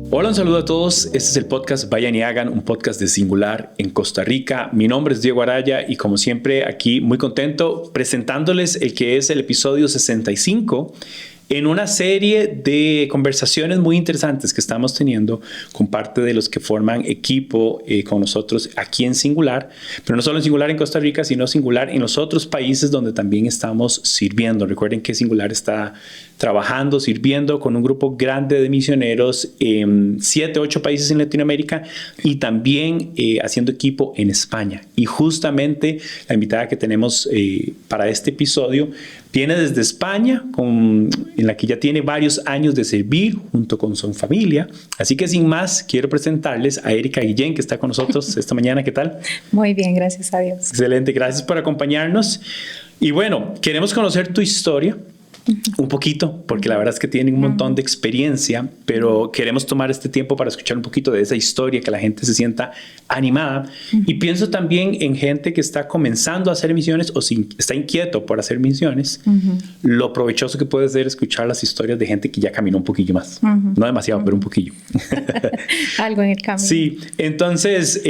Hola, un saludo a todos. Este es el podcast Vayan y Hagan, un podcast de Singular en Costa Rica. Mi nombre es Diego Araya y como siempre aquí muy contento presentándoles el que es el episodio 65 en una serie de conversaciones muy interesantes que estamos teniendo con parte de los que forman equipo con nosotros aquí en Singular, pero no solo en Singular en Costa Rica, sino Singular en los otros países donde también estamos sirviendo. Recuerden que Singular está trabajando, sirviendo con un grupo grande de misioneros en 7, 8 países en Latinoamérica y también haciendo equipo en España. Y justamente la invitada que tenemos para este episodio viene desde España, en la que ya tiene varios años de servir junto con su familia. Así que sin más, quiero presentarles a Erika Guillén, que está con nosotros esta mañana. ¿Qué tal? Muy bien, gracias a Dios. Excelente, gracias por acompañarnos. Y bueno, queremos conocer tu historia un poquito, porque la verdad es que tienen un montón de experiencia, pero queremos tomar este tiempo para escuchar un poquito de esa historia, que la gente se sienta animada. Y pienso también en gente que está comenzando a hacer misiones o está inquieto por hacer misiones. Lo provechoso que puede ser escuchar las historias de gente que ya caminó un poquillo más. No demasiado, pero un poquillo. Algo en el camino. Sí, entonces,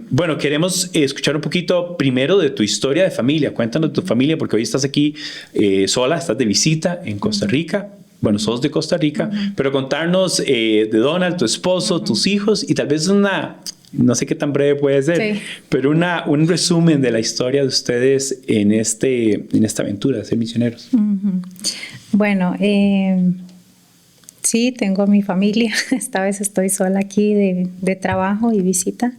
bueno, queremos escuchar un poquito primero de tu historia de familia. Cuéntanos de tu familia, porque hoy estás aquí sola, estás de visita en Costa Rica. Bueno, sos de Costa Rica, pero contarnos de Donald, tu esposo, tus hijos y tal vez no sé qué tan breve puede ser, pero un resumen de la historia de ustedes en esta aventura de ser misioneros. Bueno, sí, tengo a mi familia. Esta vez estoy sola aquí de trabajo y visita.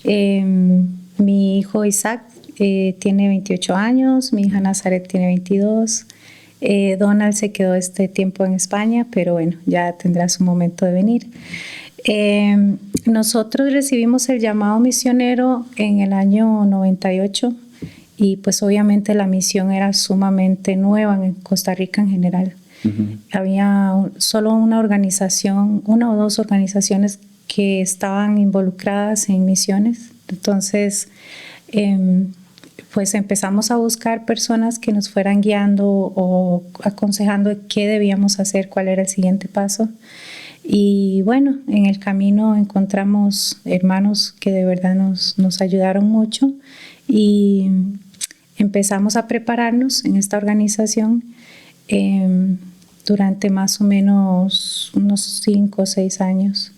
Mi hijo Isaac tiene 28 años, mi hija Nazaret tiene 22. Donald se quedó este tiempo en España, pero bueno, ya tendrá su momento de venir. Nosotros recibimos el llamado misionero en el año 98 y pues obviamente la misión era sumamente nueva en Costa Rica en general. Había solo una o dos organizaciones que estaban involucradas en misiones. Entonces, pues empezamos a buscar personas que nos fueran guiando o aconsejando qué debíamos hacer, cuál era el siguiente paso. Y bueno, en el camino encontramos hermanos que de verdad nos ayudaron mucho y empezamos a prepararnos en esta organización durante más o menos unos 5 o 6 años.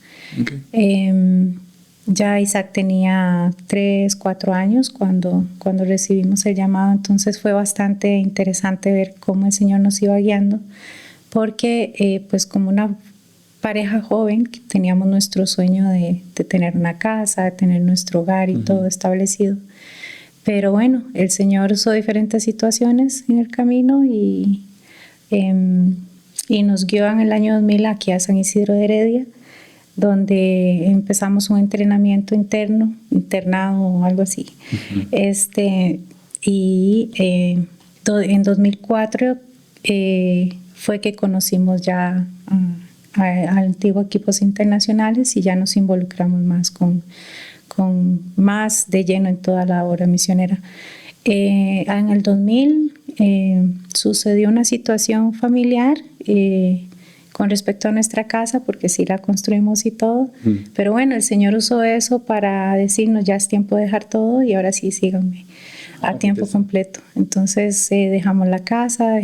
Ya Isaac tenía 3, 4 años cuando recibimos el llamado, entonces fue bastante interesante ver cómo el Señor nos iba guiando, porque pues como una pareja joven teníamos nuestro sueño de tener una casa, de tener nuestro hogar y todo establecido. Pero bueno, el Señor usó diferentes situaciones en el camino y nos guió en el año 2000 aquí a San Isidro de Heredia, donde empezamos un entrenamiento internado o algo así. Y en 2004 fue que conocimos ya a antiguos equipos internacionales y ya nos involucramos más con más de lleno en toda la obra misionera. En el 2000 sucedió una situación familiar con respecto a nuestra casa, porque sí la construimos y todo, pero bueno, el Señor usó eso para decirnos ya es tiempo de dejar todo y ahora sí síganme a tiempo completo. Entonces dejamos la casa,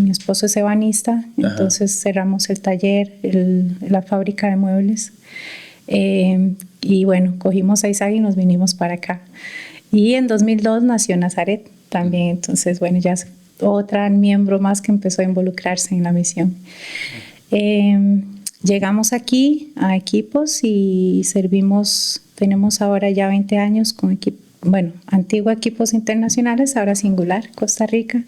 mi esposo es ebanista, entonces cerramos el taller, la fábrica de muebles y bueno, cogimos a Isaac y nos vinimos para acá. Y en 2002 nació Nazaret también, entonces bueno, ya otra miembro más que empezó a involucrarse en la misión. Llegamos aquí a equipos y tenemos ahora ya 20 años con antiguos equipos internacionales, ahora Singular, Costa Rica.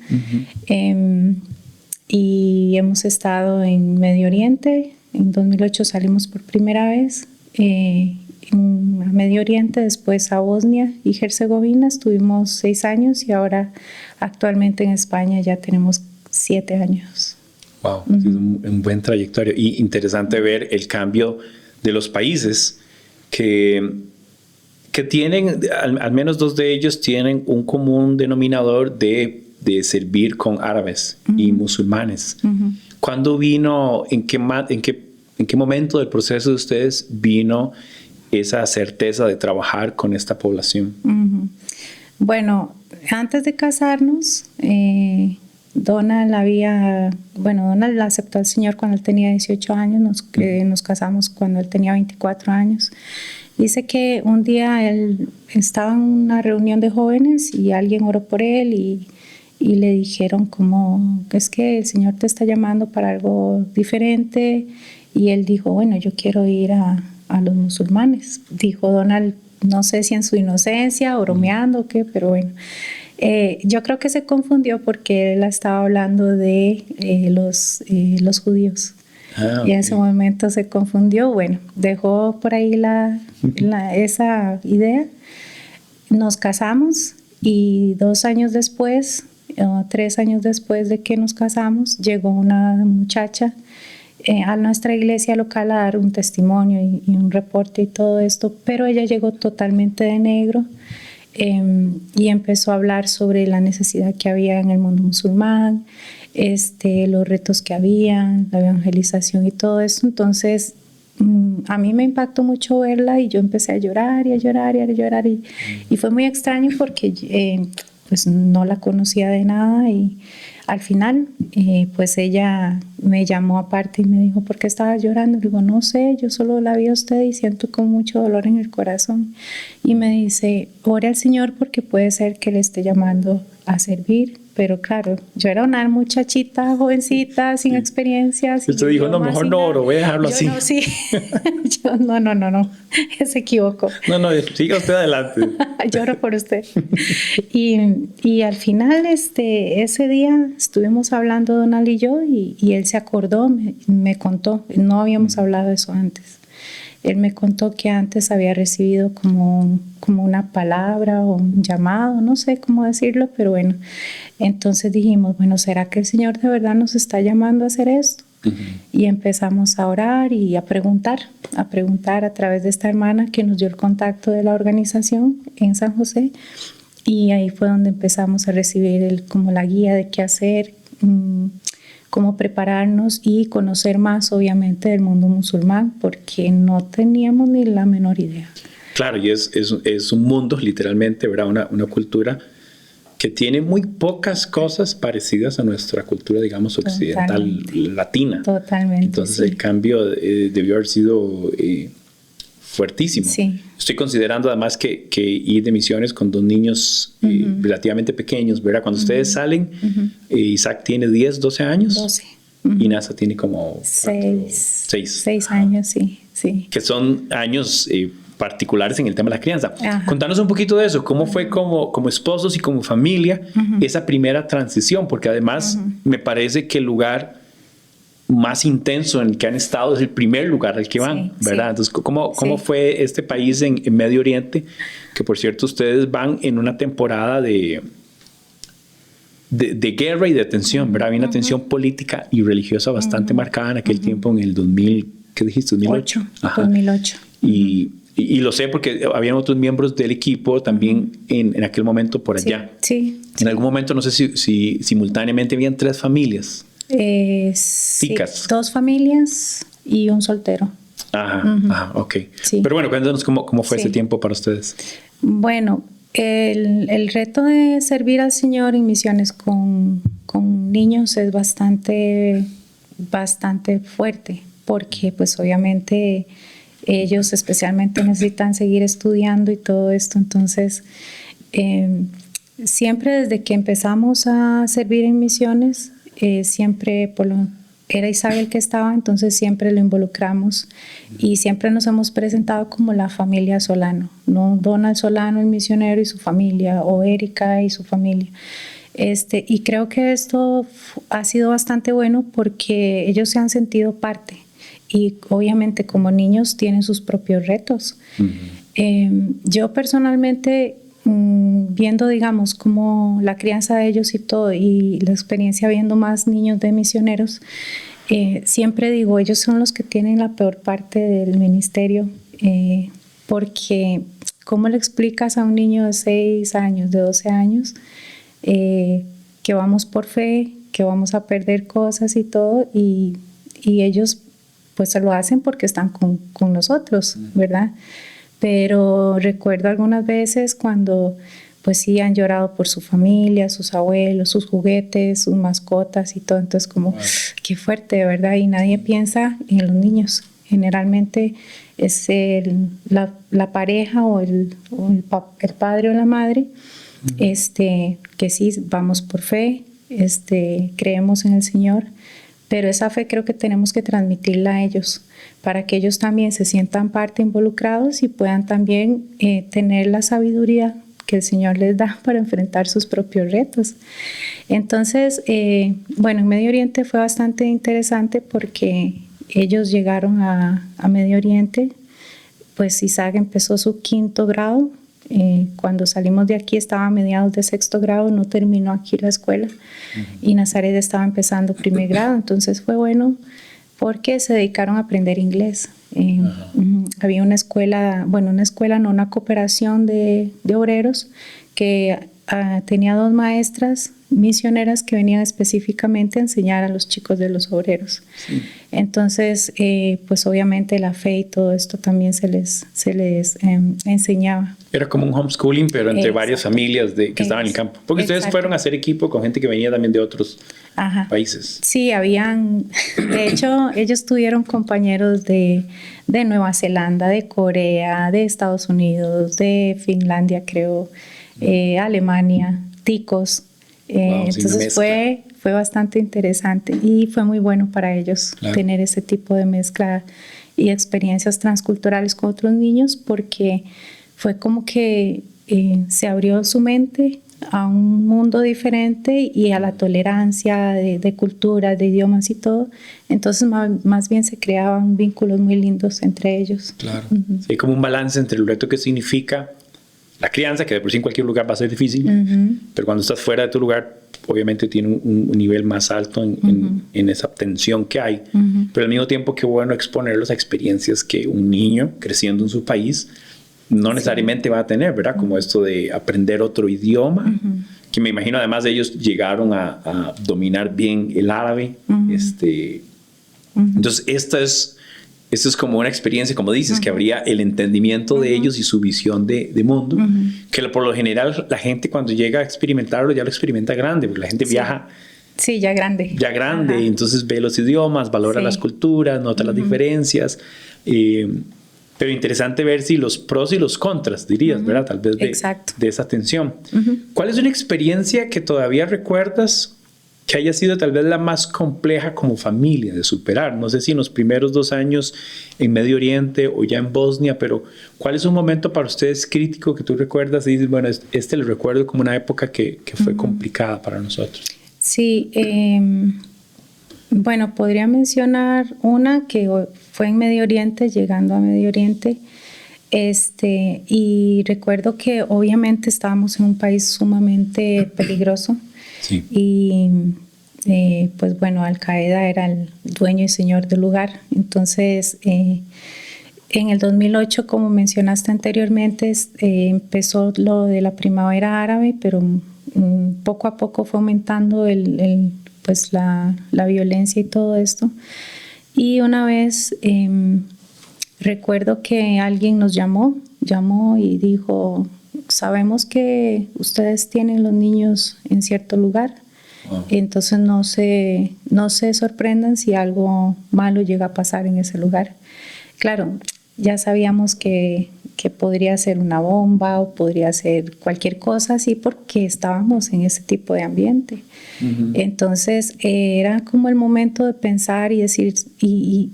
Y hemos estado en Medio Oriente. En 2008 salimos por primera vez a Medio Oriente, después a Bosnia y Herzegovina. Estuvimos 6 años y ahora actualmente en España ya tenemos 7 años. Wow, es un buen trayectoria y interesante ver el cambio de los países que tienen, al menos 2 de ellos tienen un común denominador de servir con árabes y musulmanes. ¿Cuándo vino, en qué ¿En qué momento del proceso de ustedes vino esa certeza de trabajar con esta población? Bueno, antes de casarnos, Donald aceptó al Señor cuando él tenía 18 años, nos casamos cuando él tenía 24 años. Dice que un día él estaba en una reunión de jóvenes y alguien oró por él y le dijeron como, es que el Señor te está llamando para algo diferente, y él dijo, bueno, yo quiero ir a los musulmanes. Dijo Donald, no sé si en su inocencia o bromeando o qué, pero bueno. Yo creo que se confundió porque él estaba hablando de los judíos. Okay. Y en ese momento se confundió. Bueno, dejó por ahí esa idea. Nos casamos y 2 años después, 3 años después de que nos casamos, llegó una muchacha a nuestra iglesia local a dar un testimonio y un reporte y todo esto, pero ella llegó totalmente de negro. Y empezó a hablar sobre la necesidad que había en el mundo musulmán, los retos que había, la evangelización y todo eso. Entonces a mí me impactó mucho verla y yo empecé a llorar y a llorar y a llorar y fue muy extraño porque pues no la conocía de nada, y al final pues ella me llamó aparte y me dijo, ¿por qué estabas llorando? Le digo, no sé, yo solo la vi a usted y siento con mucho dolor en el corazón. Y me dice, ore al Señor porque puede ser que le esté llamando a servir. Pero claro, yo era una muchachita, jovencita, sin experiencia. Usted dijo, no, mejor no oro, voy a dejarlo así. No, sí. Yo, no, se equivocó. No, siga usted adelante. Lloro por usted. Y al final, ese día estuvimos hablando Donald y yo, y él se acordó, me contó, no habíamos hablado de eso antes. Él me contó que antes había recibido como una palabra o un llamado, no sé cómo decirlo, pero bueno. Entonces dijimos, bueno, ¿será que el Señor de verdad nos está llamando a hacer esto? Uh-huh. Y empezamos a orar y a preguntar a través de esta hermana que nos dio el contacto de la organización en San José. Y ahí fue donde empezamos a recibir como la guía de qué hacer, cómo prepararnos y conocer más, obviamente, del mundo musulmán, porque no teníamos ni la menor idea. Claro, y es un mundo, literalmente, ¿verdad? Una cultura que tiene muy pocas cosas parecidas a nuestra cultura, digamos, occidental, totalmente, latina. Totalmente. Entonces, sí, el cambio debió haber sido fuertísimo. Sí. Estoy considerando además que ir de misiones con 2 niños relativamente pequeños, ¿verdad? Cuando ustedes salen, Isaac tiene 10, 12 años. 12. Y Nasa tiene como 6 años, sí. Que son años particulares en el tema de la crianza. Ajá. Contanos un poquito de eso. ¿Cómo fue como esposos y como familia esa primera transición? Porque además me parece que el lugar más intenso en el que han estado es el primer lugar al que van, ¿verdad? Entonces, ¿cómo fue este país en Medio Oriente? Que, por cierto, ustedes van en una temporada de guerra y de tensión, ¿verdad? Había una tensión política y religiosa bastante marcada en aquel tiempo, en el 2000, ¿qué dijiste? 2008. 2008. Y lo sé porque habían otros miembros del equipo también en aquel momento por allá. Sí. En algún momento, no sé si simultáneamente habían 3 familias. Sí, 2 familias y un soltero. Ajá, ok. Sí. Pero bueno, cuéntanos cómo fue ese tiempo para ustedes. Bueno, el reto de servir al Señor en misiones con niños es bastante fuerte, porque pues obviamente ellos especialmente necesitan seguir estudiando y todo esto. Entonces, siempre desde que empezamos a servir en misiones, siempre era Isabel que estaba, entonces siempre lo involucramos y siempre nos hemos presentado como la familia Solano, no Donald Solano, el misionero y su familia, o Erika y su familia. Y creo que esto ha sido bastante bueno porque ellos se han sentido parte y obviamente como niños tienen sus propios retos. Yo personalmente, viendo, digamos, como la crianza de ellos y todo, y la experiencia viendo más niños de misioneros, siempre digo, ellos son los que tienen la peor parte del ministerio, porque ¿cómo le explicas a un niño de 6 años, de 12 años, que vamos por fe, que vamos a perder cosas y todo, y ellos pues se lo hacen porque están con nosotros, ¿verdad? Pero recuerdo algunas veces cuando pues sí han llorado por su familia, sus abuelos, sus juguetes, sus mascotas y todo. Entonces como, qué fuerte, ¿verdad? Y nadie piensa en los niños. Generalmente es la pareja o el padre o la madre, que sí, vamos por fe, creemos en el Señor, pero esa fe creo que tenemos que transmitirla a ellos para que ellos también se sientan parte involucrados y puedan también tener la sabiduría que el Señor les da para enfrentar sus propios retos. Entonces, bueno, en Medio Oriente fue bastante interesante porque ellos llegaron a Medio Oriente, pues Isaac empezó su 5º grado. Cuando salimos de aquí estaba a mediados de 6º grado, no terminó aquí la escuela, y Nazaret estaba empezando 1er grado. Entonces fue bueno porque se dedicaron a aprender inglés. Había una escuela, una cooperación de obreros que tenía 2 maestras misioneras que venían específicamente a enseñar a los chicos de los obreros. Sí. Entonces, pues obviamente la fe y todo esto también se les enseñaba. Era como un homeschooling, pero entre varias familias que estaban en el campo. Porque ustedes fueron a hacer equipo con gente que venía también de otros países. Sí, de hecho, ellos tuvieron compañeros de Nueva Zelanda, de Corea, de Estados Unidos, de Finlandia, creo, Alemania, ticos. Entonces fue bastante interesante y fue muy bueno para ellos tener ese tipo de mezcla y experiencias transculturales con otros niños, porque fue como que se abrió su mente a un mundo diferente y a la tolerancia de culturas, de idiomas y todo. Entonces más bien se creaban vínculos muy lindos entre ellos. Claro. Sí, como un balance entre el reto que significa la crianza, que de por sí en cualquier lugar va a ser difícil, pero cuando estás fuera de tu lugar, obviamente tiene un nivel más alto en esa tensión que hay. Pero al mismo tiempo, qué bueno exponerlos a experiencias que un niño creciendo en su país no necesariamente va a tener, ¿verdad? Como esto de aprender otro idioma, que me imagino además de ellos llegaron a dominar bien el árabe. Entonces, esta es como una experiencia, como dices, que habría el entendimiento de ellos y su visión de mundo, que por lo general la gente cuando llega a experimentarlo ya lo experimenta grande, porque la gente viaja. Sí, ya grande. Ya grande, entonces ve los idiomas, valora las culturas, nota las diferencias. Pero interesante ver si los pros y los contras, dirías, ¿verdad? Tal vez de esa tensión. ¿Cuál es una experiencia que todavía recuerdas que haya sido tal vez la más compleja como familia de superar? No sé si en los primeros 2 años en Medio Oriente o ya en Bosnia, pero ¿cuál es un momento para ustedes crítico que tú recuerdas y dices, bueno, lo recuerdo como una época que fue complicada para nosotros? Sí, bueno, podría mencionar una que fue en Medio Oriente, llegando a Medio Oriente, y recuerdo que obviamente estábamos en un país sumamente peligroso. Sí. Y pues bueno, Al-Qaeda era el dueño y señor del lugar. Entonces, en el 2008, como mencionaste anteriormente, empezó lo de la primavera árabe, pero poco a poco fue aumentando pues la violencia y todo esto. Y una vez recuerdo que alguien nos llamó y dijo: sabemos que ustedes tienen los niños en cierto lugar, entonces no se sorprendan si algo malo llega a pasar en ese lugar. Claro, ya sabíamos que podría ser una bomba o podría ser cualquier cosa así, porque estábamos en ese tipo de ambiente. Entonces era como el momento de pensar y decir, y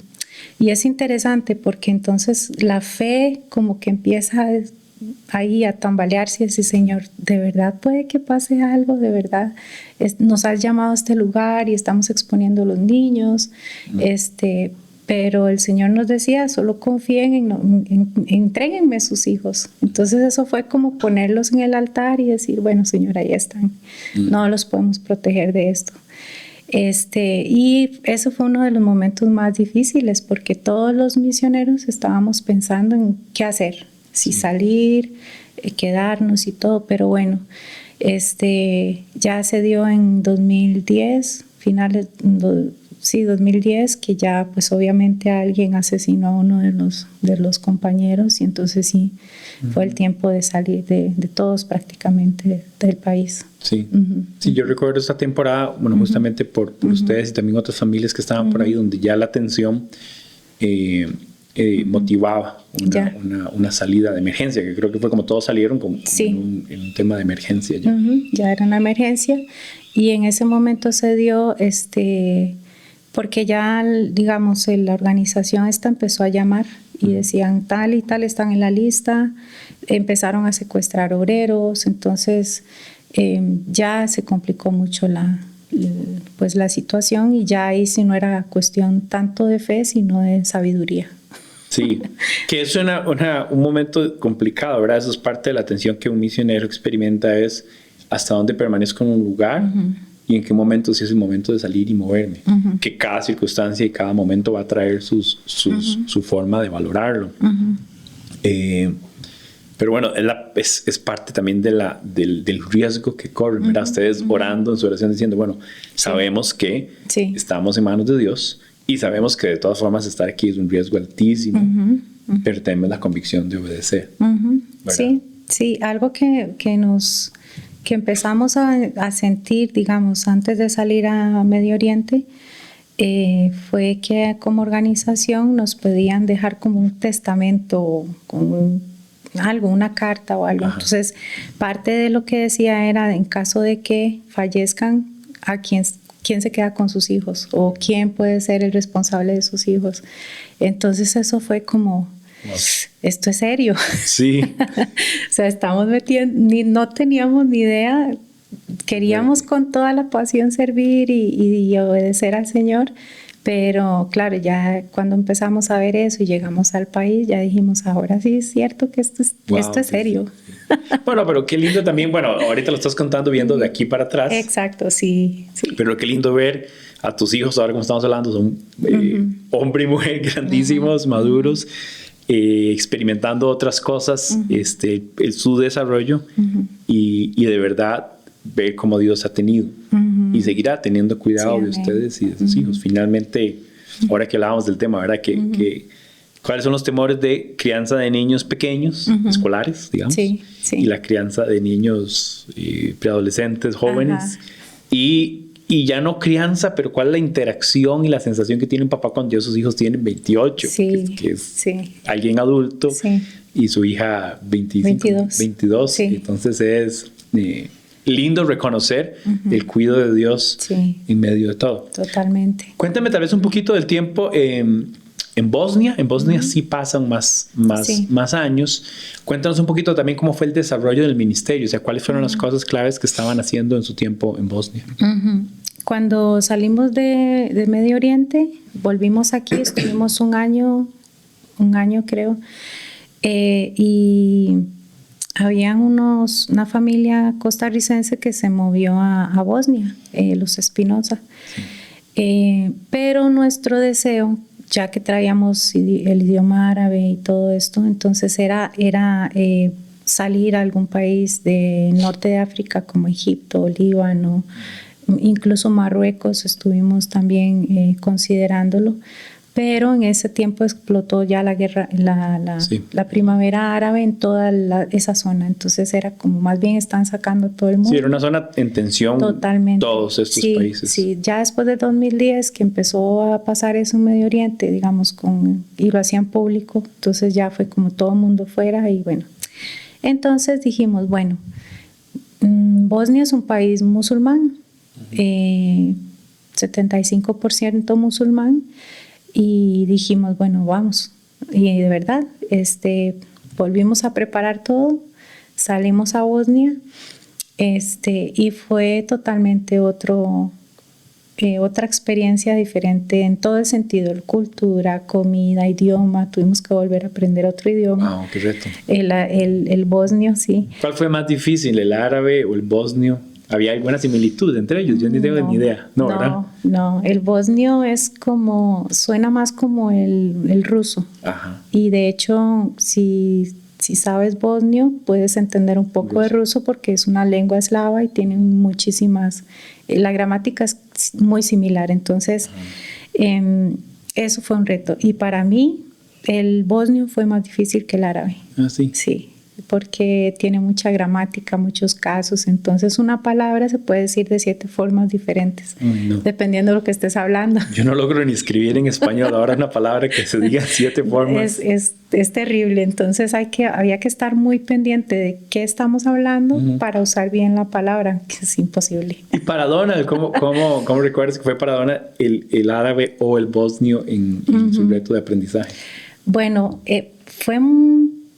es interesante porque entonces la fe como que empieza ahí a tambalearse y decir: Señor, de verdad puede que pase algo, de verdad nos has llamado a este lugar y estamos exponiendo a los niños, pero el Señor nos decía: solo confíen entréguenme sus hijos. Entonces eso fue como ponerlos en el altar y decir: bueno, Señor, ahí están, no los podemos proteger de esto. Y eso fue uno de los momentos más difíciles, porque todos los misioneros estábamos pensando en qué hacer, si salir, quedarnos y todo, pero bueno, ya se dio en 2010, sí, 2010, que ya pues obviamente alguien asesinó a uno de los compañeros y entonces sí, fue el tiempo de salir de todos prácticamente del país. Sí, sí, yo recuerdo esta temporada, bueno, justamente por ustedes y también otras familias que estaban por ahí, donde ya la tensión motivaba una salida de emergencia, que creo que fue como todos salieron como en un tema de emergencia. Ya. Ya era una emergencia y en ese momento se dio, porque ya, digamos, la organización esta empezó a llamar y decían tal y tal están en la lista, empezaron a secuestrar obreros, entonces ya se complicó mucho la situación y ya ahí sí no era cuestión tanto de fe, sino de sabiduría. Sí, que es un momento complicado, ¿verdad? Eso es parte de la tensión que un misionero experimenta, es hasta dónde permanezco en un lugar y en qué momento sí es el momento de salir y moverme. Que cada circunstancia y cada momento va a traer su forma de valorarlo. Pero bueno, es parte también del riesgo que corren, ¿verdad? Ustedes orando en su oración diciendo, bueno, sabemos que estamos en manos de Dios y sabemos que de todas formas estar aquí es un riesgo altísimo, pero tenemos la convicción de obedecer. Sí, algo que empezamos a sentir, digamos, antes de salir a Medio Oriente, fue que como organización nos pedían dejar como un testamento, como una carta o algo. Ajá. Entonces, parte de lo que decía era, en caso de que fallezcan, ¿a quién se queda con sus hijos? ¿O quién puede ser el responsable de sus hijos? Entonces, eso fue como, esto es serio. Sí. O sea, estamos no teníamos ni idea. Queríamos con toda la pasión servir y obedecer al Señor. Pero claro, ya cuando empezamos a ver eso y llegamos al país, ya dijimos, ahora sí es cierto que esto es serio. Sí. Bueno, pero qué lindo también, bueno, ahorita lo estás contando viendo de aquí para atrás. Exacto, sí. Pero qué lindo ver a tus hijos, ahora como estamos hablando, son hombre y mujer grandísimos, maduros, experimentando otras cosas, su desarrollo y de verdad ver cómo Dios ha tenido y seguirá teniendo cuidado de ustedes y de sus hijos. Finalmente, ahora que hablábamos del tema, ¿verdad? ¿Cuáles son los temores de crianza de niños pequeños, escolares, digamos? Sí. Y la crianza de niños preadolescentes, jóvenes. Y ya no crianza, pero ¿cuál es la interacción y la sensación que tiene un papá cuando ya sus hijos tienen 28? Que es alguien adulto y su hija 22. Entonces es lindo reconocer el cuidado de Dios en medio de todo. Totalmente. Cuéntame tal vez un poquito del tiempo en Bosnia. En Bosnia sí pasan más años. Cuéntanos un poquito también cómo fue el desarrollo del ministerio, o sea, cuáles fueron las cosas claves que estaban haciendo en su tiempo en Bosnia. Cuando salimos de Medio Oriente, volvimos aquí, estuvimos un año creo, y habían una familia costarricense que se movió a Bosnia, los Espinosa. Pero nuestro deseo, ya que traíamos el idioma árabe y todo esto, entonces era salir a algún país de norte de África como Egipto, Líbano, incluso Marruecos, estuvimos también considerándolo. Pero en ese tiempo explotó ya la guerra, la primavera árabe en toda esa zona. Entonces era como más bien están sacando todo el mundo. Sí, era una zona en tensión. Totalmente. Todos estos países. Sí, ya después de 2010 que empezó a pasar eso en Medio Oriente, digamos, y lo hacían público, entonces ya fue como todo el mundo fuera y bueno. Entonces dijimos, bueno, Bosnia es un país musulmán, 75% musulmán. Y dijimos, bueno, vamos. Y de verdad, volvimos a preparar todo, salimos a Bosnia, y fue totalmente otra experiencia diferente en todo el sentido, cultura, comida, idioma. Tuvimos que volver a aprender otro idioma. Wow, qué reto. El bosnio, sí. ¿Cuál fue más difícil, el árabe o el bosnio? ¿Había alguna similitud entre ellos? Yo ni tengo ni idea. No, ¿verdad? No, el bosnio suena más como el ruso. Ajá. Y de hecho, si sabes bosnio, puedes entender un poco de ruso porque es una lengua eslava y tienen muchísimas... La gramática es muy similar. Entonces, Eso fue un reto. Y para mí, el bosnio fue más difícil que el árabe. Ah, sí. Sí, porque tiene mucha gramática, muchos casos. Entonces, una palabra se puede decir de 7 formas diferentes, No. dependiendo de lo que estés hablando. Yo no logro ni escribir en español. Ahora una palabra que se diga 7 formas. Es terrible. Entonces, había que estar muy pendiente de qué estamos hablando para usar bien la palabra, que es imposible. Y para Donald, ¿cómo recuerdas que fue para Donald el árabe o el bosnio en su reto de aprendizaje? Bueno, fue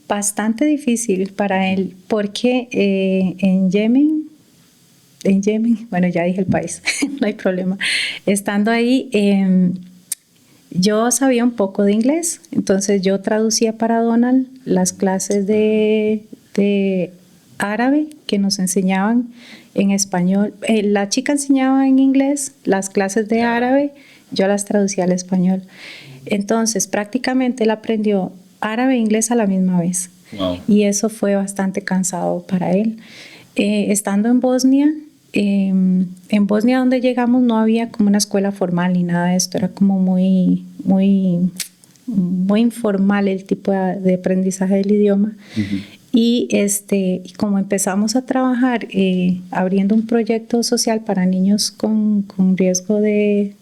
bastante difícil para él porque en Yemen, bueno, ya dije el país, no hay problema. Estando ahí, yo sabía un poco de inglés, entonces yo traducía para Donald las clases de árabe que nos enseñaban en español. La chica enseñaba en inglés, las clases de árabe, yo las traducía al español. Entonces, prácticamente él aprendió árabe e inglés a la misma vez. Wow. Y eso fue bastante cansado para él. Estando en Bosnia donde llegamos no había como una escuela formal ni nada de esto, era como muy informal el tipo de aprendizaje del idioma. Y como empezamos a trabajar abriendo un proyecto social para niños con riesgo de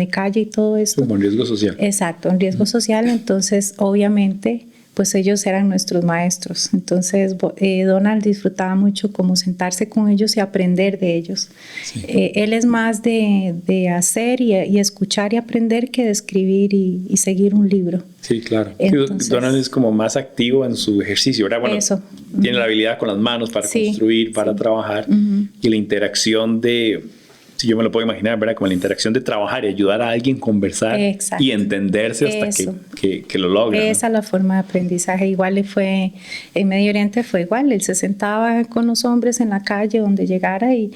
calle y todo esto. Como en riesgo social. Exacto, en riesgo social. Entonces, obviamente, pues ellos eran nuestros maestros. Entonces, Donald disfrutaba mucho como sentarse con ellos y aprender de ellos. Sí. Él es más de hacer y escuchar y aprender que de escribir y seguir un libro. Sí, claro. Entonces, Donald es como más activo en su ejercicio, ¿verdad? Bueno, eso. Tiene la habilidad con las manos para construir, para trabajar. Y la interacción si yo me lo puedo imaginar, ¿verdad? Como la interacción de trabajar y ayudar a alguien a conversar. Exacto. Y entenderse hasta que lo logra. Esa es la forma de aprendizaje. Igual en Medio Oriente fue igual. Él se sentaba con los hombres en la calle donde llegara y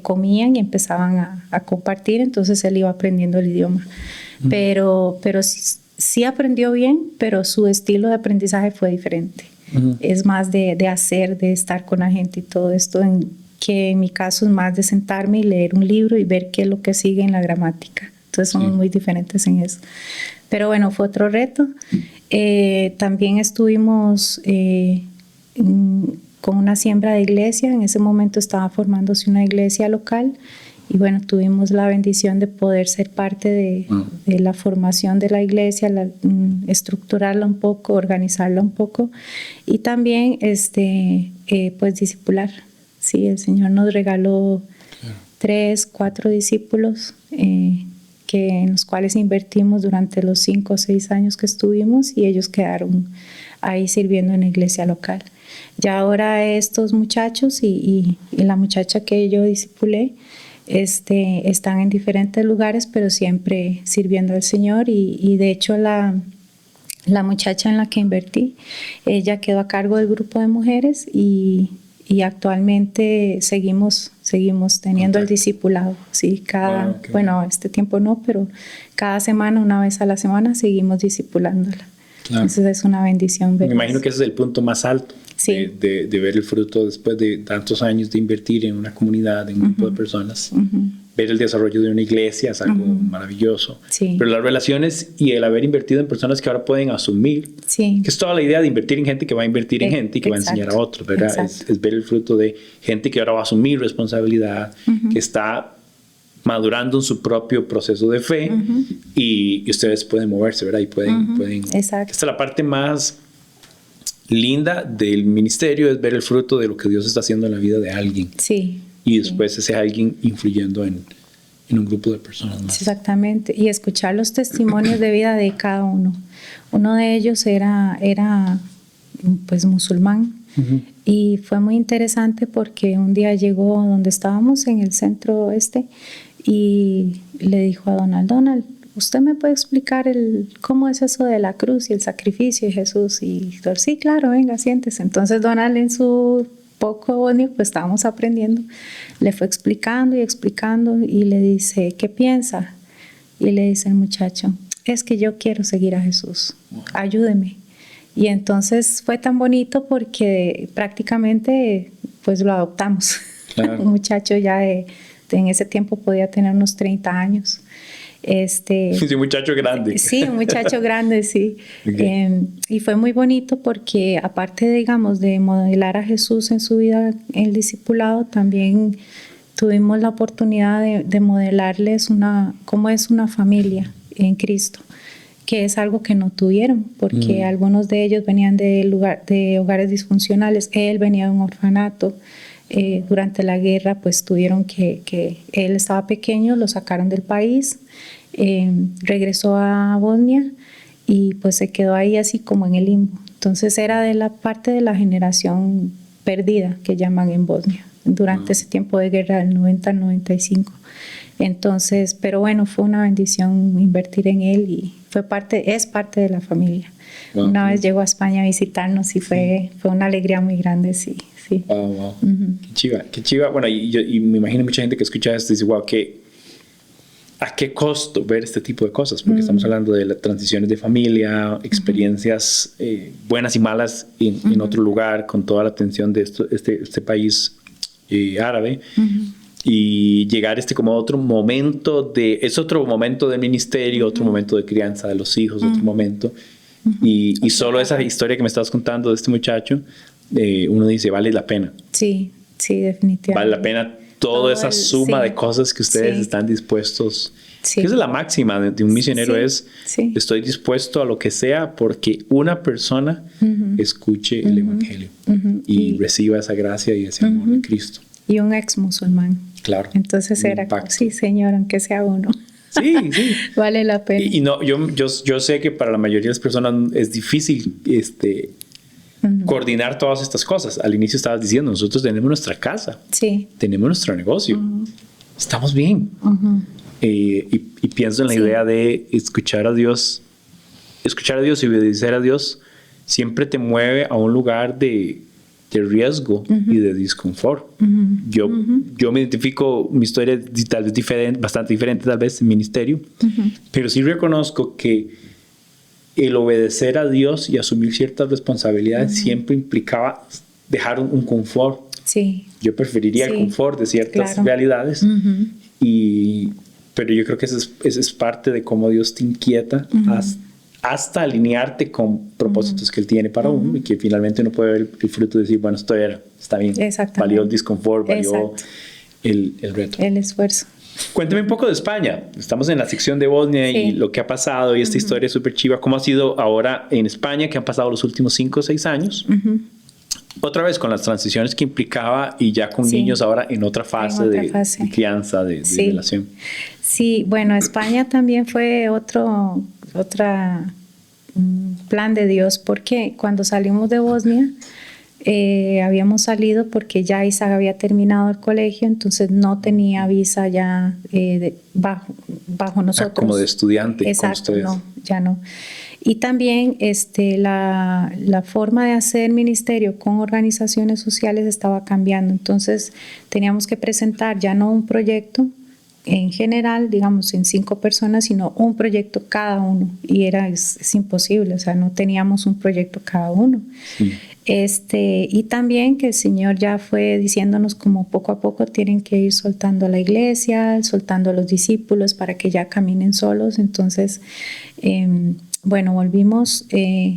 comían y empezaban a compartir. Entonces él iba aprendiendo el idioma. Pero sí aprendió bien, pero su estilo de aprendizaje fue diferente. Es más de hacer, de estar con la gente y todo esto que en mi caso es más de sentarme y leer un libro y ver qué es lo que sigue en la gramática. Entonces somos muy diferentes en eso. Pero bueno, fue otro reto. También estuvimos con una siembra de iglesia. En ese momento estaba formándose una iglesia local y bueno, tuvimos la bendición de poder ser parte de la formación de la iglesia, estructurarla un poco, organizarla un poco y también pues discipular. Sí, el Señor nos regaló 3, 4 discípulos en los cuales invertimos durante los 5 o 6 años que estuvimos y ellos quedaron ahí sirviendo en la iglesia local. Ya ahora estos muchachos y la muchacha que yo discipulé están en diferentes lugares, pero siempre sirviendo al Señor y de hecho la muchacha en la que invertí, ella quedó a cargo del grupo de mujeres y actualmente seguimos teniendo el discipulado. Sí, este tiempo no, pero cada semana, una vez a la semana, seguimos discipulándola. Claro. Entonces es una bendición. Me imagino que ese es el punto más alto de ver el fruto después de tantos años de invertir en una comunidad, en un grupo de personas. Ver el desarrollo de una iglesia es algo maravilloso. Sí. Pero las relaciones y el haber invertido en personas que ahora pueden asumir, que es toda la idea de invertir en gente que va a invertir en gente y que va a enseñar a otros, ¿verdad? Es ver el fruto de gente que ahora va a asumir responsabilidad, que está madurando en su propio proceso de fe y ustedes pueden moverse, ¿verdad? Y pueden Exacto. Esta es la parte más linda del ministerio, es ver el fruto de lo que Dios está haciendo en la vida de alguien. Sí. Y después ese alguien influyendo en un grupo de personas más. Exactamente. Y escuchar los testimonios de vida de cada uno. Uno de ellos era pues musulmán. Y fue muy interesante porque un día llegó donde estábamos en el centro y le dijo a Donald, ¿usted me puede explicar cómo es eso de la cruz y el sacrificio de Jesús? Y sí, claro, venga, siéntese. Entonces Donald en su poco bonito, pues estábamos aprendiendo, le fue explicando y le dice, ¿qué piensa? Y le dice el muchacho, es que yo quiero seguir a Jesús, ayúdeme. Y entonces fue tan bonito porque prácticamente pues lo adoptamos. Claro. Un muchacho ya de en ese tiempo podía tener unos 30 años. Sí, un muchacho grande. Sí, un muchacho grande, sí. Okay. Y fue muy bonito porque aparte, digamos, de modelar a Jesús en su vida, en el discipulado, también tuvimos la oportunidad de modelarles cómo es una familia en Cristo, que es algo que no tuvieron, porque algunos de ellos venían de hogares disfuncionales. Él venía de un orfanato. Durante la guerra, pues tuvieron que él estaba pequeño, lo sacaron del país, regresó a Bosnia y pues se quedó ahí así como en el limbo. Entonces era de la parte de la generación perdida que llaman en Bosnia durante ese tiempo de guerra del 90 al 95. Entonces, pero bueno, fue una bendición invertir en él y es parte de la familia. Una vez llegó a España a visitarnos y fue una alegría muy grande, sí. Sí. Wow. Qué chiva. Bueno, y me imagino mucha gente que escucha esto y dice, wow, ¿a qué costo ver este tipo de cosas? Porque estamos hablando de las transiciones de familia, experiencias buenas y malas en otro lugar, con toda la atención de este país árabe. Y llegar como otro momento es otro momento de ministerio, otro momento de crianza de los hijos, otro momento. Y solo esa historia que me estabas contando de este muchacho, uno dice, vale la pena. Sí, definitivamente. Vale la pena toda esa suma de cosas que ustedes están dispuestos. Esa es la máxima de un misionero, estoy dispuesto a lo que sea porque una persona escuche el evangelio y reciba esa gracia y ese amor de Cristo. Y un ex musulmán. Claro. Entonces era como, sí, Señor, aunque sea uno. Sí. Vale la pena. Y no, yo sé que para la mayoría de las personas es difícil coordinar todas estas cosas. Al inicio estabas diciendo, nosotros tenemos nuestra casa, tenemos nuestro negocio, estamos bien. Y pienso en la idea de escuchar a Dios y obedecer a Dios siempre te mueve a un lugar de riesgo y de disconfort. Yo me identifico, mi historia es tal vez diferente, bastante diferente tal vez en ministerio, pero sí reconozco que el obedecer a Dios y asumir ciertas responsabilidades siempre implicaba dejar un confort. Sí. Yo preferiría el confort de ciertas realidades, pero yo creo que eso es parte de cómo Dios te inquieta hasta alinearte con propósitos que Él tiene para uno y que finalmente uno puede ver el fruto y decir, bueno, está bien, valió el disconfort, valió el reto. El esfuerzo. Cuéntame un poco de España. Estamos en la sección de Bosnia y lo que ha pasado y esta historia es súper chiva. ¿Cómo ha sido ahora en España, que han pasado los últimos 5 o 6 años? Otra vez con las transiciones que implicaba y ya con niños ahora en otra fase de crianza, de relación. Sí, bueno, España también fue otro plan de Dios, porque cuando salimos de Bosnia habíamos salido porque ya Isaac había terminado el colegio, entonces no tenía visa ya bajo nosotros. Como de estudiante. Exacto, no, ya no. Y también la forma de hacer ministerio con organizaciones sociales estaba cambiando, entonces teníamos que presentar ya no un proyecto en general, digamos, en 5 personas, sino un proyecto cada uno. Y es imposible, o sea, no teníamos un proyecto cada uno. Y también que el Señor ya fue diciéndonos como poco a poco tienen que ir soltando a la iglesia, soltando a los discípulos para que ya caminen solos. Entonces, bueno,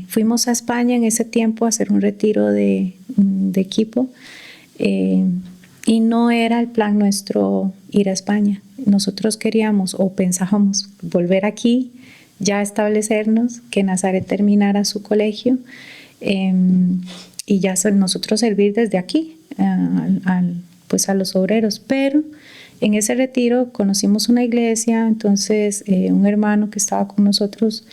fuimos a España en ese tiempo a hacer un retiro de equipo. Y no era el plan nuestro ir a España. Nosotros queríamos o pensábamos volver aquí, ya establecernos, que Nazaret terminara su colegio y ya nosotros servir desde aquí pues a los obreros. Pero en ese retiro conocimos una iglesia, entonces un hermano que estaba con nosotros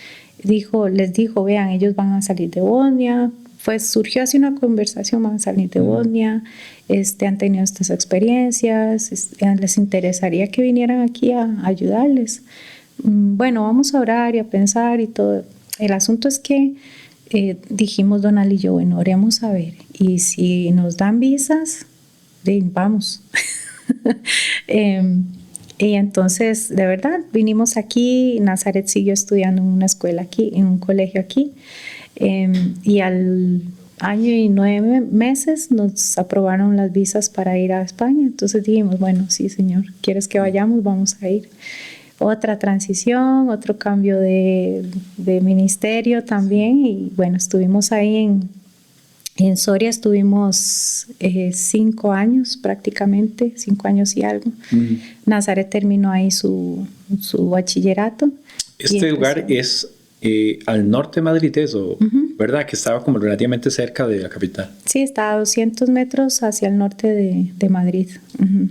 les dijo, vean, ellos van a salir de Bosnia. Surgió así una conversación, van a salir de Bosnia, han tenido estas experiencias, les interesaría que vinieran aquí a ayudarles. Bueno, vamos a orar y a pensar y todo. El asunto es que dijimos Donald y yo, bueno, oremos a ver, y si nos dan visas, vamos. Y entonces, de verdad, vinimos aquí, Nazaret siguió estudiando en una escuela aquí, en un colegio aquí. Y al año y 9 meses nos aprobaron las visas para ir a España. Entonces dijimos, bueno, sí, señor, ¿quieres que vayamos? Vamos a ir. Otra transición, otro cambio de ministerio también. Y bueno, estuvimos ahí en Soria, estuvimos 5 años prácticamente, 5 años y algo. Nazaret terminó ahí su bachillerato. Este lugar es al norte de Madrid, eso, ¿verdad? Que estaba como relativamente cerca de la capital. Sí, está a 200 metros hacia el norte de Madrid.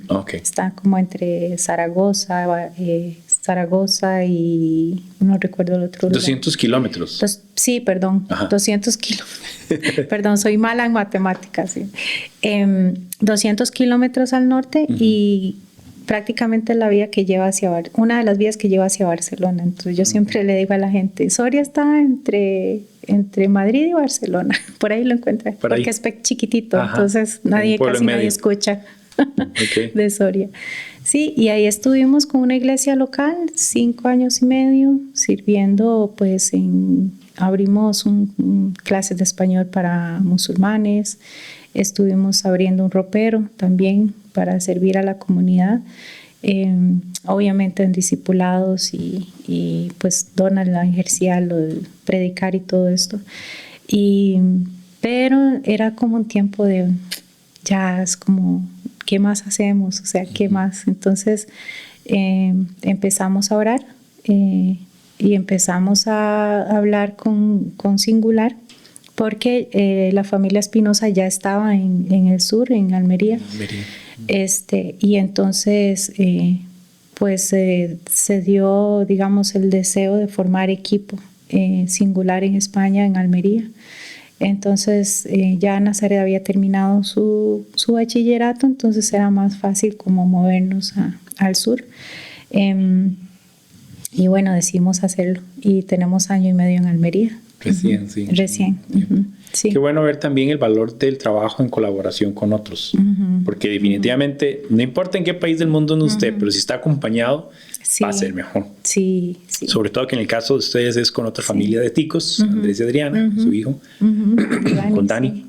Okay. Está como entre Zaragoza y no recuerdo el otro 200 lugar. kilómetros. Sí, perdón, 200 kilómetros. Perdón, soy mala en matemáticas. Sí. 200 kilómetros al norte y prácticamente la vía que lleva una de las vías que lleva hacia Barcelona. Entonces yo siempre le digo a la gente, Soria está entre Madrid y Barcelona. Por ahí lo encuentran, porque es chiquitito. Ajá. Entonces casi nadie escucha de Soria. Sí, y ahí estuvimos con una iglesia local 5 años y medio sirviendo, pues abrimos clases de español para musulmanes, estuvimos abriendo un ropero también para servir a la comunidad, obviamente en discipulados y pues Donald ejercía lo de predicar y todo esto, pero era como un tiempo de ya es como ¿qué más hacemos? O sea, ¿qué más? Entonces empezamos a orar y empezamos a hablar con Singular porque la familia Espinosa ya estaba en el sur, en Almería. Y entonces se dio, digamos, el deseo de formar equipo Singular en España, en Almería. Entonces ya Nazaret había terminado su bachillerato, entonces era más fácil como movernos al sur. Y bueno, decidimos hacerlo y tenemos 1 año y medio en Almería. Recién, sí. Recién. Sí. Qué bueno ver también el valor del trabajo en colaboración con otros, porque definitivamente, no importa en qué país del mundo no esté, pero si está acompañado, va a ser mejor. Sí. Sobre todo que en el caso de ustedes es con otra familia de ticos, Andrés y Adriana, su hijo, con Dani.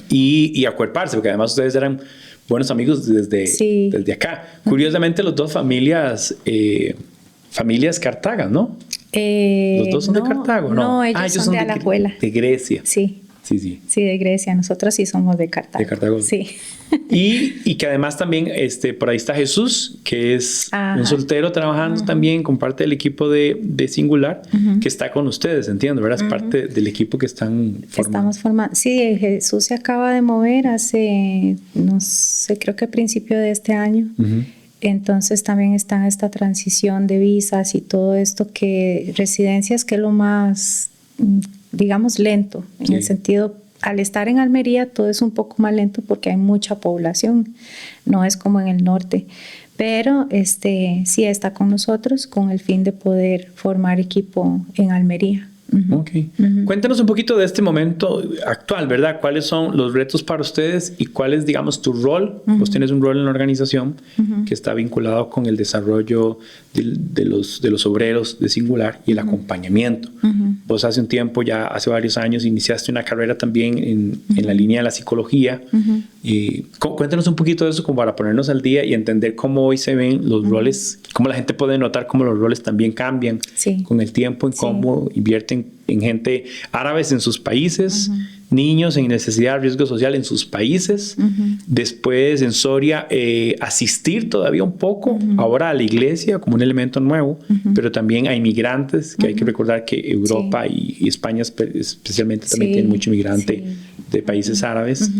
Y acuerparse, porque además ustedes eran buenos amigos desde acá. Curiosamente, los dos familias Cartaga, ¿no? Los dos son de Cartago, ¿no? No, ellos son de Alajuela. De Grecia. Sí, de Grecia. Nosotros sí somos de Cartago. De Cartago. Sí. Y que además también por ahí está Jesús, que es un soltero trabajando también con parte del equipo de Singular, que está con ustedes, entiendo, ¿verdad? Es parte del equipo que están formando. Estamos formando. Sí, Jesús se acaba de mover hace, no sé, creo que a principio de este año. Entonces también está en esta transición de visas y todo esto, que residencias, que es lo más, digamos, lento, en el sentido, al estar en Almería todo es un poco más lento porque hay mucha población, no es como en el norte, pero sí está con nosotros con el fin de poder formar equipo en Almería. Cuéntanos un poquito de este momento actual, ¿verdad? ¿Cuáles son los retos para ustedes y cuál es, digamos, tu rol? Vos tienes un rol en la organización que está vinculado con el desarrollo de los obreros de Singular y el acompañamiento. Vos hace un tiempo, ya hace varios años, iniciaste una carrera también en la línea de la psicología. Cuéntanos un poquito de eso como para ponernos al día y entender cómo hoy se ven los roles, cómo la gente puede notar cómo los roles también cambian con el tiempo, en cómo invierten en gente árabes en sus países, niños en necesidad, riesgo social en sus países. Después en Soria asistir todavía un poco ahora a la iglesia como un elemento nuevo, pero también a inmigrantes, que hay que recordar que Europa y España especialmente también tienen mucho inmigrante de países árabes.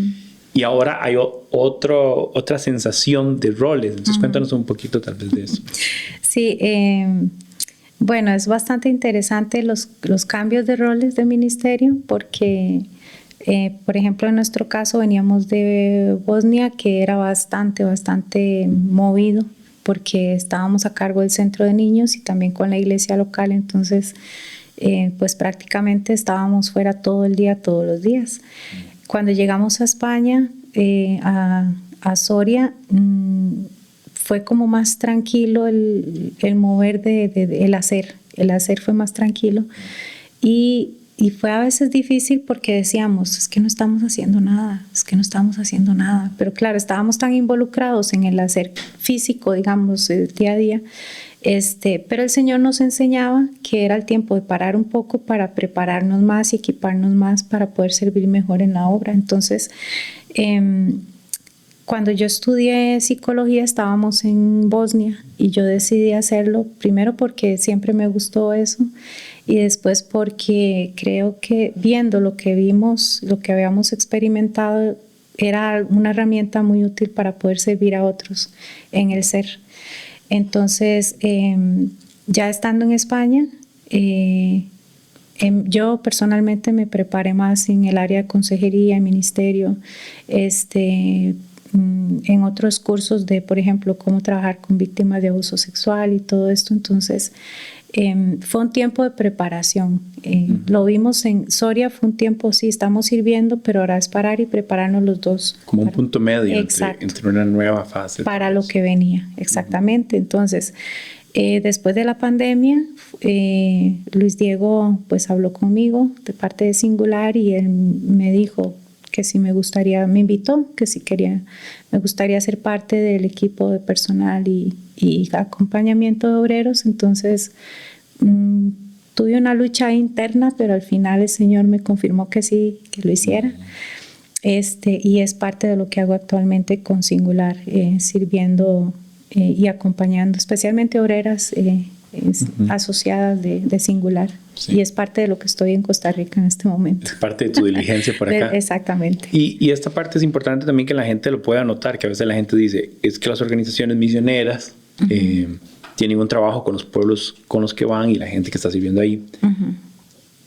Y ahora hay otra sensación de roles. Entonces cuéntanos un poquito tal vez de eso. Sí, bueno, es bastante interesante los cambios de roles de ministerio porque, por ejemplo, en nuestro caso veníamos de Bosnia, que era bastante movido porque estábamos a cargo del centro de niños y también con la iglesia local, entonces pues prácticamente estábamos fuera todo el día, todos los días. Cuando llegamos a España, a Soria, fue como más tranquilo el mover el hacer fue más tranquilo y y fue a veces difícil porque decíamos, es que no estamos haciendo nada, es que no estamos haciendo nada. Pero claro, estábamos tan involucrados en el hacer físico, digamos, el día a día. Pero el Señor nos enseñaba que era el tiempo de parar un poco para prepararnos más y equiparnos más para poder servir mejor en la obra. Entonces, cuando yo estudié psicología estábamos en Bosnia y yo decidí hacerlo primero porque siempre me gustó eso y después porque creo que viendo lo que vimos, lo que habíamos experimentado, era una herramienta muy útil para poder servir a otros en el ser. Entonces, ya estando en España, yo personalmente me preparé más en el área de consejería, ministerio, en otros cursos de, por ejemplo, cómo trabajar con víctimas de abuso sexual y todo esto. Entonces, fue un tiempo de preparación. Lo vimos en Soria, fue un tiempo, sí, estamos sirviendo, pero ahora es parar y prepararnos los dos. Como un punto medio entre una nueva fase. Para lo que venía, exactamente. Entonces, después de la pandemia, Luis Diego pues habló conmigo de parte de Singular y él me dijo que si me gustaría, me invitó, que si quería, me gustaría ser parte del equipo de personal y acompañamiento de obreros. Entonces, tuve una lucha interna, pero al final el Señor me confirmó que sí, que lo hiciera. Y es parte de lo que hago actualmente con Singular, sirviendo y acompañando especialmente obreras asociadas de Singular. Sí. Y es parte de lo que estoy en Costa Rica en este momento. Es parte de tu diligencia por acá. Exactamente. Y esta parte es importante también que la gente lo pueda notar, que a veces la gente dice, es que las organizaciones misioneras tienen un trabajo con los pueblos con los que van y la gente que está sirviendo ahí.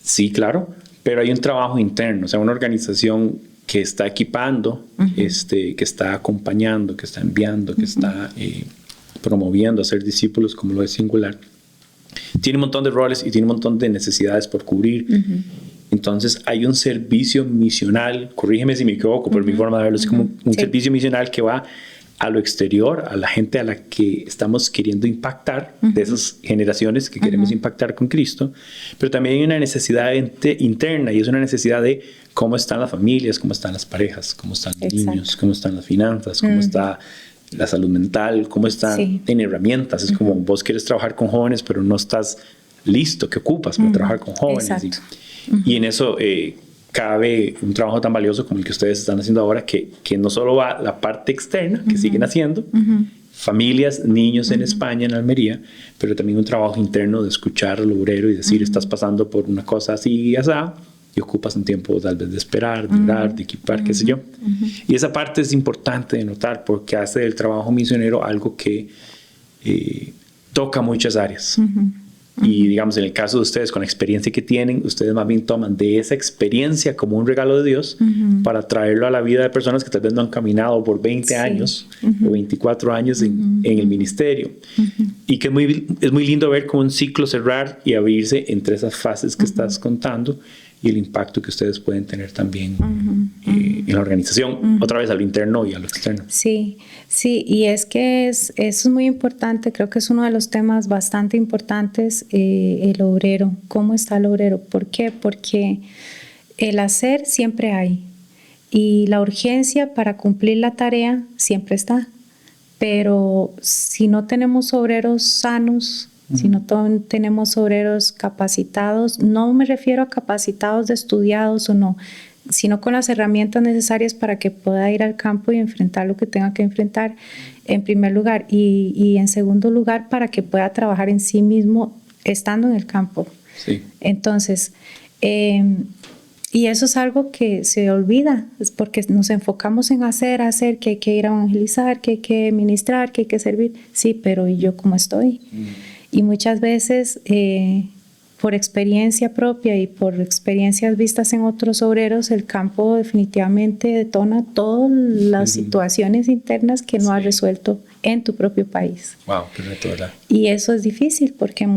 Sí, claro, pero hay un trabajo interno, o sea, una organización que está equipando, que está acompañando, que está enviando, que está promoviendo a ser discípulos, como lo es Singular. Tiene un montón de roles y tiene un montón de necesidades por cubrir. Entonces hay un servicio misional, corrígeme si me equivoco, pero mi forma de verlo es como un servicio misional que va a lo exterior, a la gente a la que estamos queriendo impactar, de esas generaciones que queremos impactar con Cristo, pero también hay una necesidad interna y es una necesidad de cómo están las familias, cómo están las parejas, cómo están los niños, cómo están las finanzas, cómo está la salud mental, cómo están en herramientas. Es como vos quieres trabajar con jóvenes, pero no estás listo, ¿qué ocupas para trabajar con jóvenes? Y en eso cabe un trabajo tan valioso como el que ustedes están haciendo ahora, que no solo va la parte externa, que siguen haciendo, familias, niños en España, en Almería, pero también un trabajo interno de escuchar al obrero y decir, estás pasando por una cosa así y así, y ocupas un tiempo tal vez de esperar, de orar, de equipar, qué sé yo. Y esa parte es importante de notar porque hace del trabajo misionero algo que toca muchas áreas. Y digamos, en el caso de ustedes, con la experiencia que tienen, ustedes más bien toman de esa experiencia como un regalo de Dios para traerlo a la vida de personas que tal vez no han caminado por 20 años o 24 años en el ministerio. Y que es muy lindo ver como un ciclo cerrar y abrirse entre esas fases que estás contando y el impacto que ustedes pueden tener también en la organización, otra vez a lo interno y a lo externo. Sí, y es que eso es muy importante, creo que es uno de los temas bastante importantes, el obrero, cómo está el obrero. ¿Por qué? Porque el hacer siempre hay y la urgencia para cumplir la tarea siempre está, pero si no tenemos obreros sanos, si no tenemos obreros capacitados, no me refiero a capacitados de estudiados o no, sino con las herramientas necesarias para que pueda ir al campo y enfrentar lo que tenga que enfrentar en primer lugar y en segundo lugar para que pueda trabajar en sí mismo estando en el campo. Entonces, y eso es algo que se olvida, es porque nos enfocamos en hacer, que hay que ir a evangelizar, que hay que ministrar, que hay que servir. Sí, pero ¿y yo cómo estoy? Y muchas veces, por experiencia propia y por experiencias vistas en otros obreros, el campo definitivamente detona todas las situaciones internas que no has resuelto en tu propio país. Wow, qué reto, ¿verdad? Y eso es difícil porque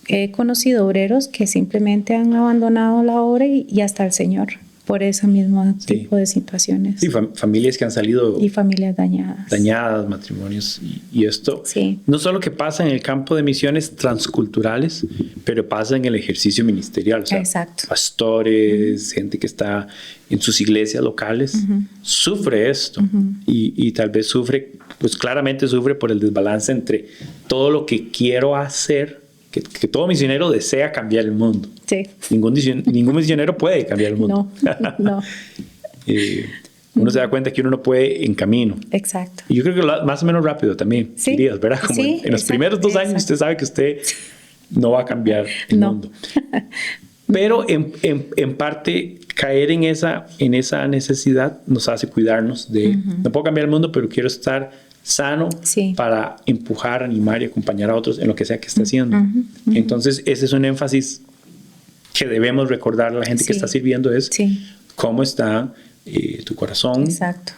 he conocido obreros que simplemente han abandonado la obra y hasta el Señor por ese mismo tipo de situaciones. Sí, familias que han salido... Y familias dañadas. Dañadas, matrimonios. Y esto sí. no solo que pasa en el campo de misiones transculturales, pero pasa en el ejercicio ministerial. O sea, exacto. Pastores, gente que está en sus iglesias locales, sufre esto. Y tal vez sufre, pues claramente sufre por el desbalance entre todo lo que quiero hacer, que todo misionero desea cambiar el mundo. Sí. Ningún misionero puede cambiar el mundo. No. Uno se da cuenta que uno no puede en camino. Exacto. Y yo creo que más o menos rápido también, sí. dirías, ¿verdad? Como sí, en los primeros 2 años usted sabe que usted no va a cambiar el mundo. Pero en parte caer en esa necesidad nos hace cuidarnos de, no puedo cambiar el mundo, pero quiero estar sano para empujar, animar y acompañar a otros en lo que sea que esté haciendo. Entonces, ese es un énfasis que debemos recordar a la gente que está sirviendo, es cómo está tu corazón,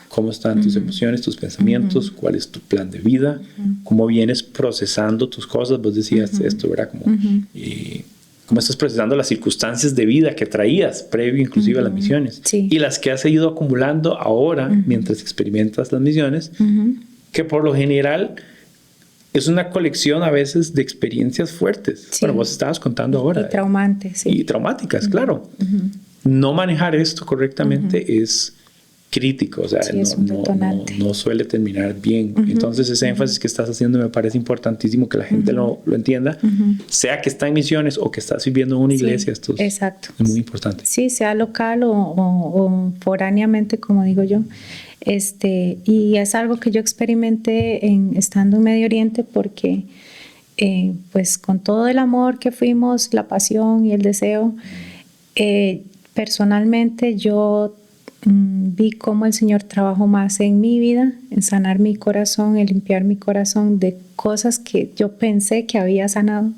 cómo están tus emociones, tus pensamientos, cuál es tu plan de vida, cómo vienes procesando tus cosas. Vos decías esto, ¿verdad? Cómo estás procesando las circunstancias de vida que traías previo inclusive a las misiones y las que has ido acumulando ahora mientras experimentas las misiones, que por lo general es una colección a veces de experiencias fuertes. Bueno, vos estabas contando ahora. Y traumantes, Y traumáticas, claro. No manejar esto correctamente es crítico, o sea, no suele terminar bien. Entonces, ese énfasis que estás haciendo me parece importantísimo que la gente lo entienda, sea que está en misiones o que está sirviendo en una iglesia. Esto es muy importante. Sí, sea local o foráneamente, como digo yo. Y es algo que yo experimenté estando en Medio Oriente, porque pues con todo el amor que fuimos, la pasión y el deseo, personalmente yo vi cómo el Señor trabajó más en mi vida, en sanar mi corazón, en limpiar mi corazón de cosas que yo pensé que había sanado,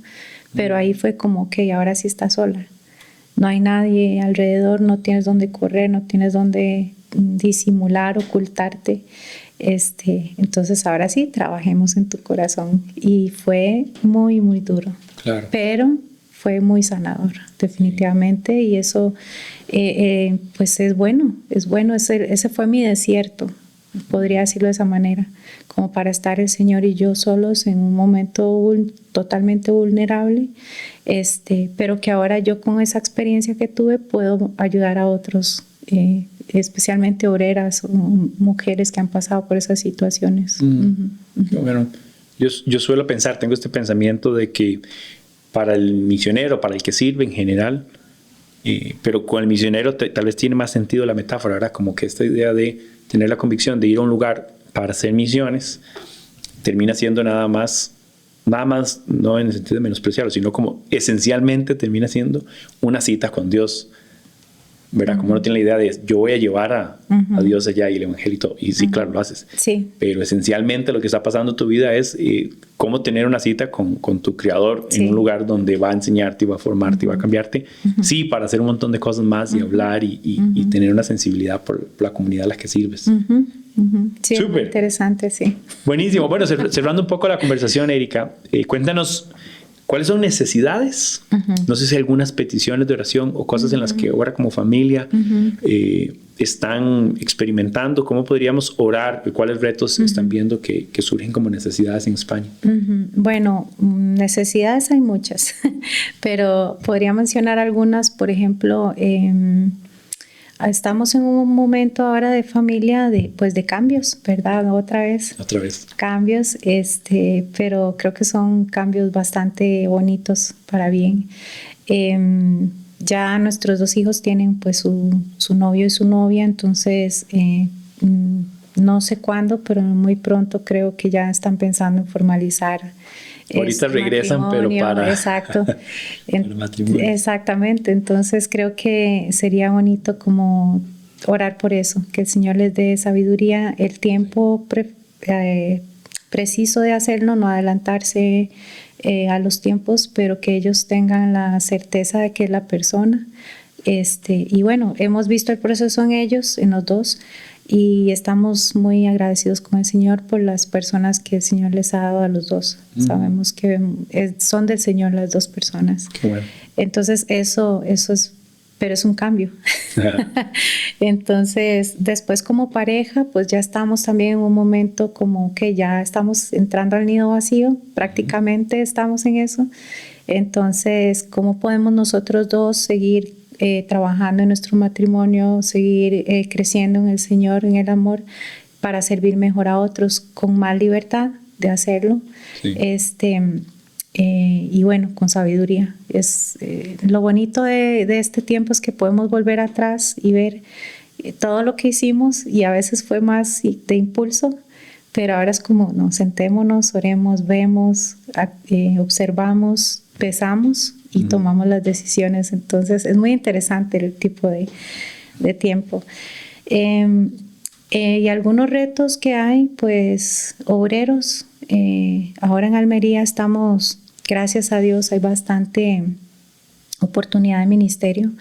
pero ahí fue como que ahora sí estás sola. No hay nadie alrededor, no tienes dónde correr, no tienes dónde disimular, ocultarte. Entonces ahora sí, trabajemos en tu corazón. Y fue muy, muy duro. Claro. Pero fue muy sanador, definitivamente. Y eso, pues es bueno. Ese fue mi desierto, podría decirlo de esa manera, como para estar el Señor y yo solos en un momento totalmente vulnerable, pero que ahora yo con esa experiencia que tuve puedo ayudar a otros, especialmente obreras o mujeres que han pasado por esas situaciones. Bueno, yo suelo pensar, tengo este pensamiento de que para el misionero, para el que sirve en general, pero con el misionero tal vez tiene más sentido la metáfora, ¿verdad? Como que esta idea de tener la convicción de ir a un lugar para hacer misiones termina siendo nada más, no en el sentido de menospreciarlo, sino como esencialmente termina siendo una cita con Dios, ¿verdad? Como uno tiene la idea de yo voy a llevar a Dios allá y el evangelio y todo. Y sí, claro, lo haces. Sí. Pero esencialmente lo que está pasando en tu vida es cómo tener una cita con tu Creador en un lugar donde va a enseñarte, va a formarte, va a cambiarte. Sí, para hacer un montón de cosas más y hablar y tener una sensibilidad por la comunidad a la que sirves. Sí, muy interesante, sí. Buenísimo. Bueno, cerrando un poco la conversación, Erika, cuéntanos ¿cuáles son necesidades? No sé si algunas peticiones de oración o cosas en las que ahora como familia están experimentando. ¿Cómo podríamos orar? ¿Cuáles retos están viendo que surgen como necesidades en España? Bueno, necesidades hay muchas, pero podría mencionar algunas. Por ejemplo, estamos en un momento ahora de familia de cambios, ¿verdad? Otra vez. Cambios, pero creo que son cambios bastante bonitos para bien. Ya nuestros 2 hijos tienen pues su novio y su novia, entonces no sé cuándo, pero muy pronto creo que ya están pensando en formalizar. Ahorita regresan, pero para... Exacto. para matrimonio. Exactamente. Entonces creo que sería bonito como orar por eso, que el Señor les dé sabiduría, el tiempo preciso de hacerlo, no adelantarse a los tiempos, pero que ellos tengan la certeza de que es la persona. Y bueno, hemos visto el proceso en ellos, en los 2, y estamos muy agradecidos con el Señor por las personas que el Señor les ha dado a los 2. Sabemos que son del Señor las 2 personas. Qué bueno. Entonces eso es pero es un cambio. Entonces, después como pareja, pues ya estamos también en un momento como que ya estamos entrando al nido vacío, prácticamente estamos en eso. Entonces, ¿cómo podemos nosotros dos seguir trabajando en nuestro matrimonio, seguir creciendo en el Señor, en el amor, para servir mejor a otros con más libertad de hacerlo? Sí. Y bueno, con sabiduría. Es lo bonito de este tiempo es que podemos volver atrás y ver todo lo que hicimos, y a veces fue más de impulso, pero ahora es como, no, sentémonos, oremos, vemos, observamos, pesamos y tomamos las decisiones. Entonces es muy interesante el tipo de tiempo. Y algunos retos que hay, pues obreros. Ahora en Almería estamos, gracias a Dios, hay bastante oportunidad de ministerio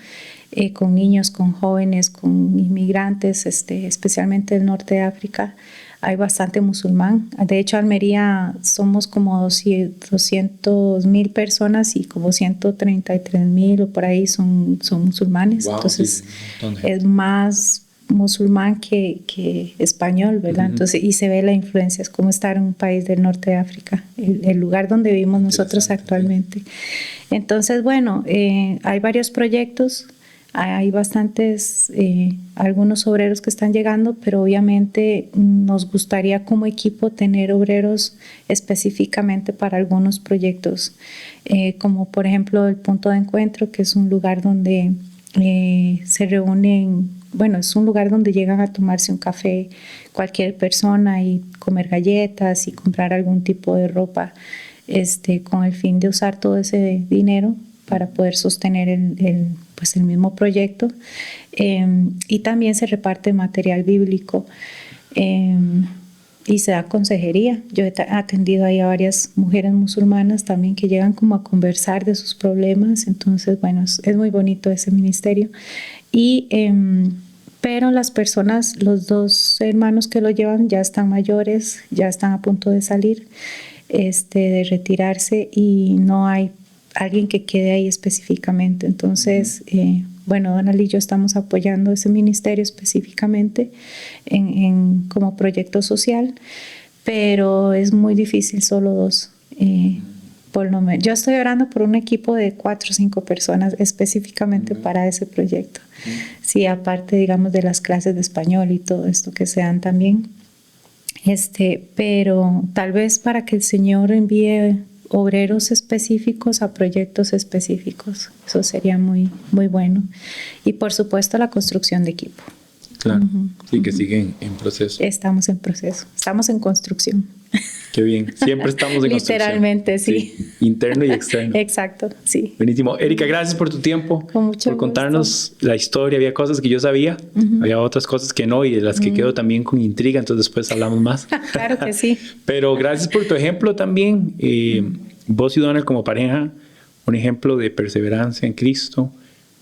con niños, con jóvenes, con inmigrantes, especialmente del norte de África. Hay bastante musulmán. De hecho, Almería somos como 200,000 personas y como 133,000 o por ahí son musulmanes. Wow, entonces, sí, es más musulmán que español, ¿verdad? Entonces, y se ve la influencia, es como estar en un país del norte de África, el lugar donde vivimos nosotros actualmente. Entonces, bueno, hay varios proyectos, hay bastantes, algunos obreros que están llegando, pero obviamente nos gustaría como equipo tener obreros específicamente para algunos proyectos, como por ejemplo el Punto de Encuentro, que es un lugar donde se reúnen, bueno, es un lugar donde llegan a tomarse un café cualquier persona y comer galletas y comprar algún tipo de ropa, con el fin de usar todo ese dinero para poder sostener el mismo proyecto. Y también se reparte material bíblico y se da consejería. Yo he atendido ahí a varias mujeres musulmanas también que llegan como a conversar de sus problemas. Entonces, bueno, es muy bonito ese ministerio. Y pero las personas, los dos hermanos que lo llevan ya están mayores, ya están a punto de salir, de retirarse, y no hay alguien que quede ahí específicamente. Entonces, bueno, Donald y yo estamos apoyando ese ministerio específicamente como proyecto social, pero es muy difícil, solo dos. Por lo menos. Yo estoy orando por un equipo de 4 o 5 personas específicamente para ese proyecto. Sí, aparte, digamos, de las clases de español y todo esto que se dan también. Pero tal vez para que el Señor envíe obreros específicos a proyectos específicos. Eso sería muy, muy bueno. Y por supuesto la construcción de equipo. Claro, sí, que siguen en proceso. Estamos en proceso, estamos en construcción. Qué bien, siempre estamos en construcción. Literalmente, sí. Interno y externo. Exacto, sí. Buenísimo. Erika, gracias por tu tiempo. Con mucho por contarnos gusto. La historia. Había cosas que yo sabía, había otras cosas que no, y de las que quedo también con intriga, entonces después hablamos más. Claro que sí. Pero gracias por tu ejemplo también. Vos y Donald como pareja, un ejemplo de perseverancia en Cristo,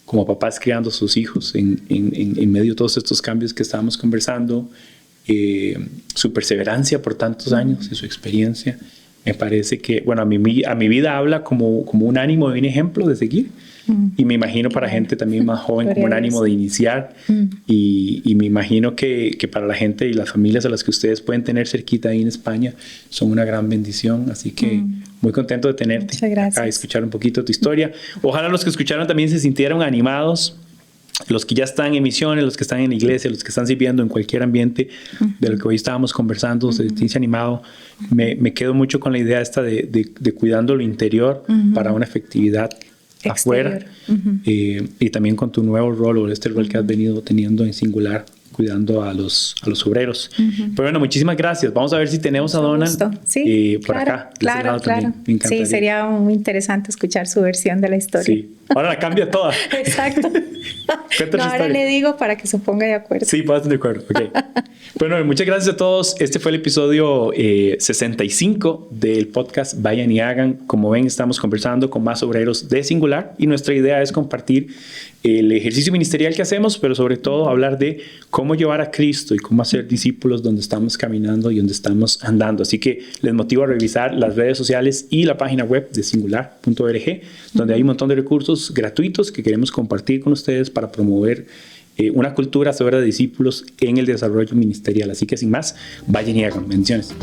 como papás criando a sus hijos en medio de todos estos cambios que estábamos conversando, su perseverancia por tantos años y su experiencia, me parece que, bueno, a mi vida habla como un ánimo y un ejemplo de seguir. Y me imagino para gente también más joven como un ánimo de iniciar. Y me imagino que para la gente y las familias a las que ustedes pueden tener cerquita ahí en España son una gran bendición. Así que muy contento de tenerte acá y escuchar un poquito tu historia. Ojalá los que escucharon también se sintieran animados. Los que ya están en misiones, los que están en la iglesia, los que están sirviendo en cualquier ambiente de lo que hoy estábamos conversando, se siente animado. Me quedo mucho con la idea esta de cuidando lo interior para una efectividad afuera, y también con tu nuevo rol, o este rol que has venido teniendo en singular, cuidando a los obreros. Pero bueno, muchísimas gracias. Vamos a ver si tenemos a Donald por acá. Claro. Sí, sería muy interesante escuchar su versión de la historia. Sí. Ahora la cambia toda. Exacto. No, ahora le digo para que se ponga de acuerdo. Sí, pónganse de acuerdo. Okay. Bueno, muchas gracias a todos. Este fue el episodio 65 del podcast Vayan y Hagan. Como ven, estamos conversando con más obreros de Singular y nuestra idea es compartir el ejercicio ministerial que hacemos, pero sobre todo hablar de cómo llevar a Cristo y cómo hacer discípulos donde estamos caminando y donde estamos andando. Así que les motivo a revisar las redes sociales y la página web de singular.org, donde hay un montón de recursos gratuitos que queremos compartir con ustedes para promover una cultura sobre discípulos en el desarrollo ministerial. Así que sin más, vayan y hagan. Bendiciones.